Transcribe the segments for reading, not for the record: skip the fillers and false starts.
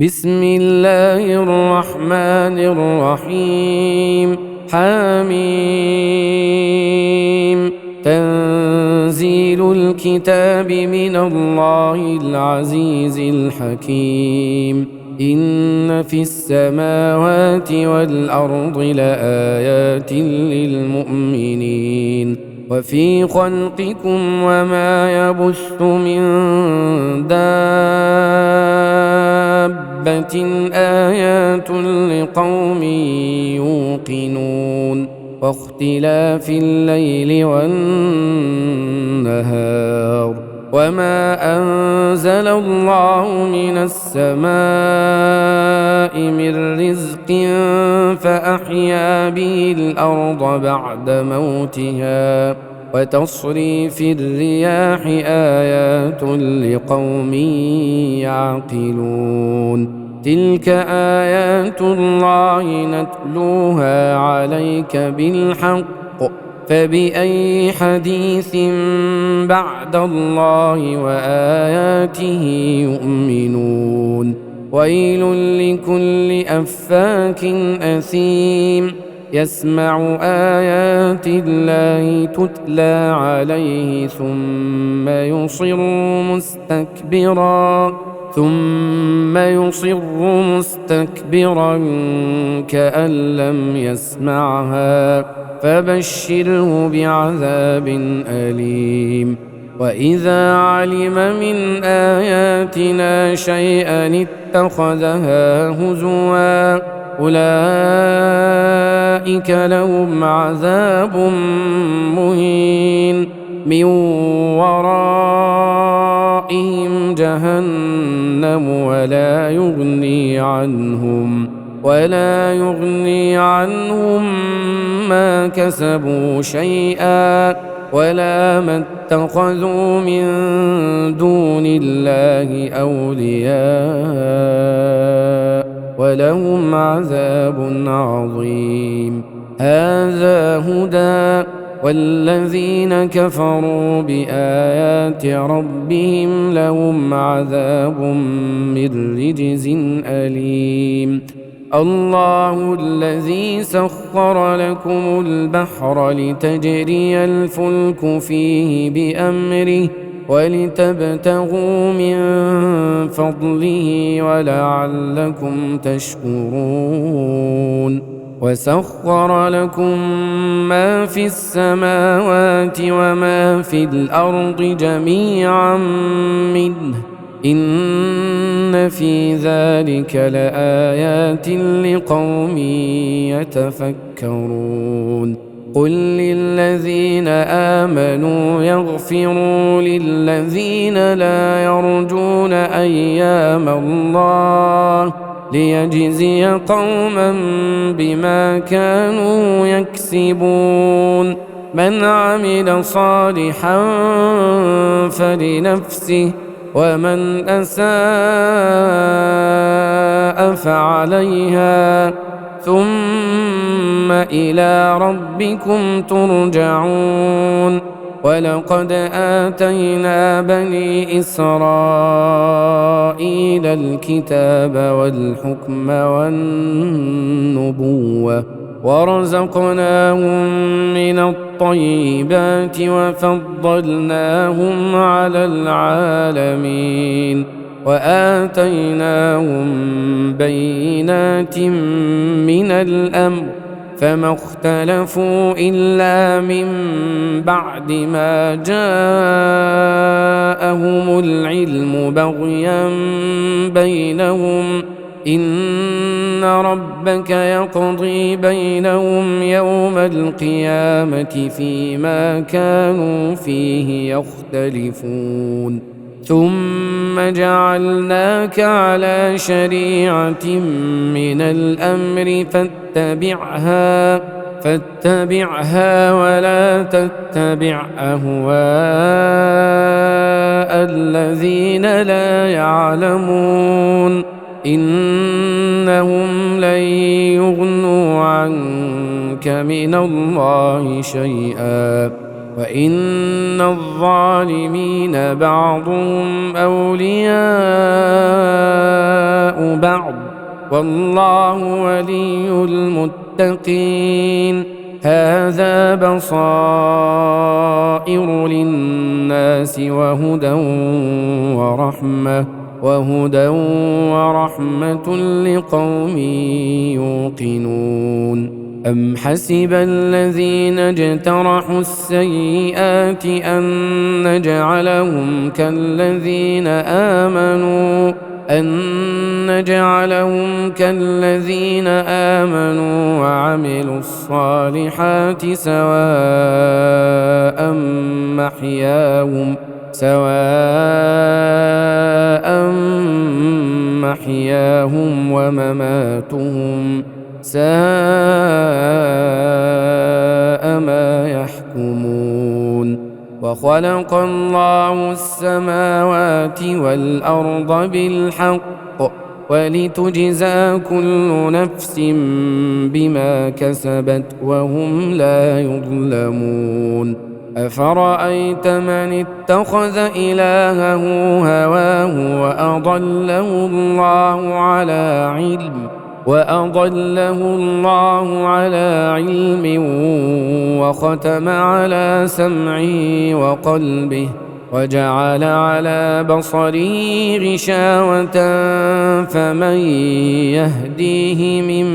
بسم الله الرحمن الرحيم حميم تنزيل الكتاب من الله العزيز الحكيم إن في السماوات والأرض لآيات للمؤمنين وفي خلقكم وما يبث من دابة آيات لقوم يوقنون واختلاف الليل والنهار وما أنزل الله من السماء من رزق فأحيا به الأرض بعد موتها وتصريف الرياح آيات لقوم يعقلون تلك آيات الله نتلوها عليك بالحق فبأي حديث بعد الله وآياته يؤمنون ويل لكل أفاك أثيم يسمع آيات الله تتلى عليه ثم يصر مستكبرا كأن لم يسمعها فبشره بعذاب أليم وإذا علم من آياتنا شيئا اتخذها هزوا أولئك لهم عذاب مهين من ورائهم جهنم ولا يغني عنهم ما كسبوا شيئا ولا ما اتخذوا من دون الله أولياء ولهم عذاب عظيم هذا هدى والذين كفروا بآيات ربهم لهم عذاب من رجز أليم الله الذي سخر لكم البحر لتجري الفلك فيه بأمره ولتبتغوا من فضله ولعلكم تشكرون وسخر لكم ما في السماوات وما في الأرض جميعا منه إن في ذلك لآيات لقوم يتفكرون قل للذين آمنوا يغفروا للذين لا يرجون أيام الله ليجزي قوما بما كانوا يكسبون من عمل صالحا فلنفسه ومن أساء فعليها ثم إلى ربكم ترجعون ولقد آتينا بني إسرائيل الكتاب والحكم والنبوة ورزقناهم من الطيبات وفضلناهم على العالمين وآتيناهم بينات من الأمر فما اختلفوا إلا من بعد ما جاءهم العلم بغيا بينهم إن ربك يقضي بينهم يوم القيامة فيما كانوا فيه يختلفون ثم جعلناك على شريعة من الأمر فاتبعها ولا تتبع أهواء الذين لا يعلمون إنهم لن يغنوا عنك من الله شيئا وإن الظالمين بعضهم أولياء بعض والله ولي المتقين. هذا بصائر للناس وهدى ورحمة لقوم يوقنون. أم حسب الذين اجترحوا السيئات أن نجعلهم كالذين آمنوا وعملوا الصالحات سواء محياهم ومماتهم ساء ما يحكمون. وخلق الله السماوات والأرض بالحق ولتجزى كل نفس بما كسبت وهم لا يظلمون. أفرأيت من اتخذ إلهه هواه وأضله الله على علم وختم على سمعه وقلبه وجعل على بصره غشاوة فمن يهديه من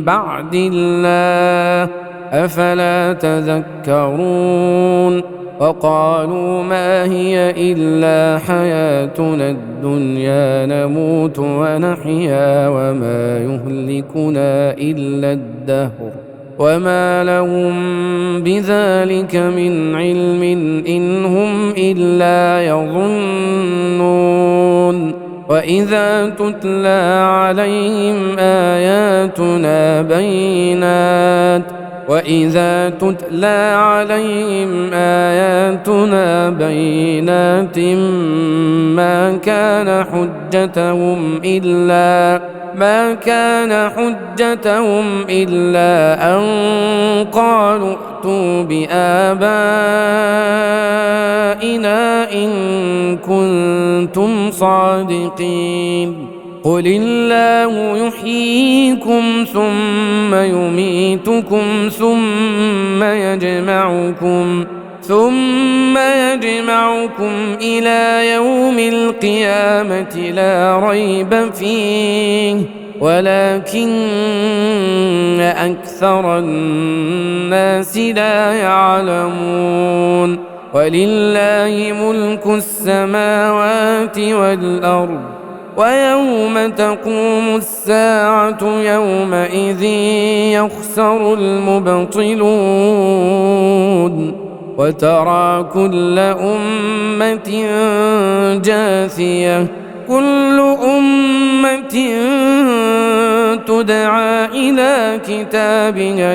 بعد الله أفلا تذكرون. وقالوا ما هي إلا حياتنا الدنيا نموت ونحيا وما يهلكنا إلا الدهر وما لهم بذلك من علم إن هم إلا يظنون. وإذا تتلى عليهم آياتنا بينات ما كان حجتهم إلا أن قالوا ائتوا بآبائنا إن كنتم صادقين. قل الله يحييكم ثم يميتكم ثم يجمعكم إلى يوم القيامة لا ريب فيه ولكن أكثر الناس لا يعلمون. ولله ملك السماوات والأرض ويوم تقوم الساعة يومئذ يخسر المبطلون. وترى كل أمة جاثية كل أمة تدعى إلى كتابها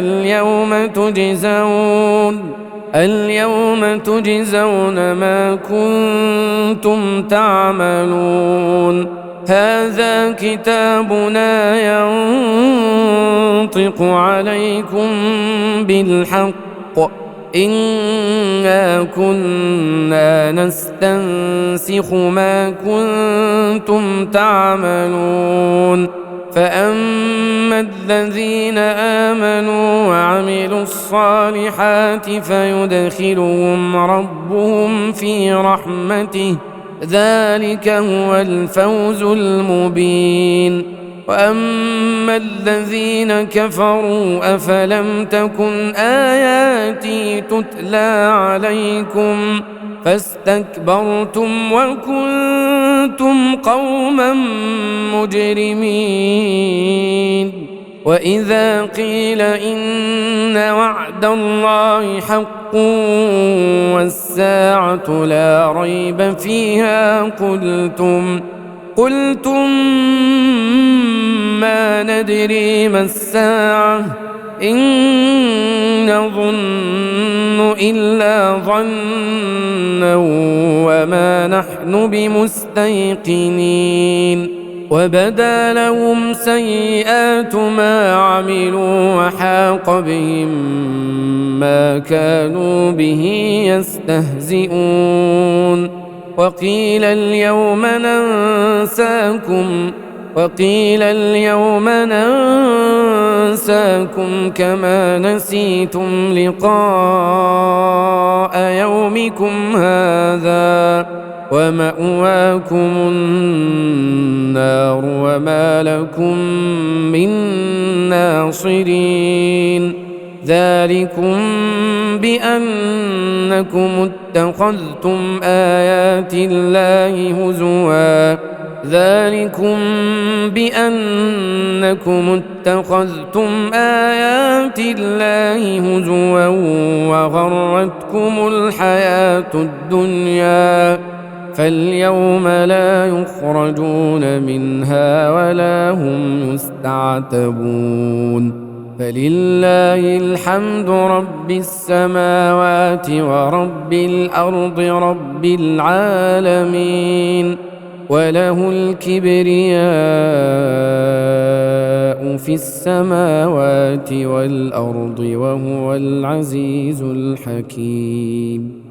اليوم تجزون ما كنتم تعملون. هذا كتابنا ينطق عليكم بالحق إنا كنا نستنسخ ما كنتم تعملون. فأما الذين آمنوا وعملوا الصالحات فيدخلهم ربهم في رحمته ذلك هو الفوز المبين. وأما الذين كفروا أفلم تكن آياتي تتلى عليكم فاستكبرتم وكنتم قوما مجرمين. وإذا قيل إن وعد الله حق والساعة لا ريب فيها قلتم ما ندري ما الساعة إن نظن إلا ظنا وما نحن بمستيقنين. وبدا لهم سيئات ما عملوا وحاق بهم ما كانوا به يستهزئون وقيل اليوم ننساكم كما نسيتم لقاء يومكم هذا ومأواكم النار وما لكم من ناصرين ذلكم بأنكم اتخذتم آيات الله هزوا وغرتكم الحياة الدنيا فاليوم لا يخرجون منها ولا هم يستعتبون فلله الحمد رب السماوات ورب الأرض رب العالمين وله الكبرياء في السماوات والأرض وهو العزيز الحكيم.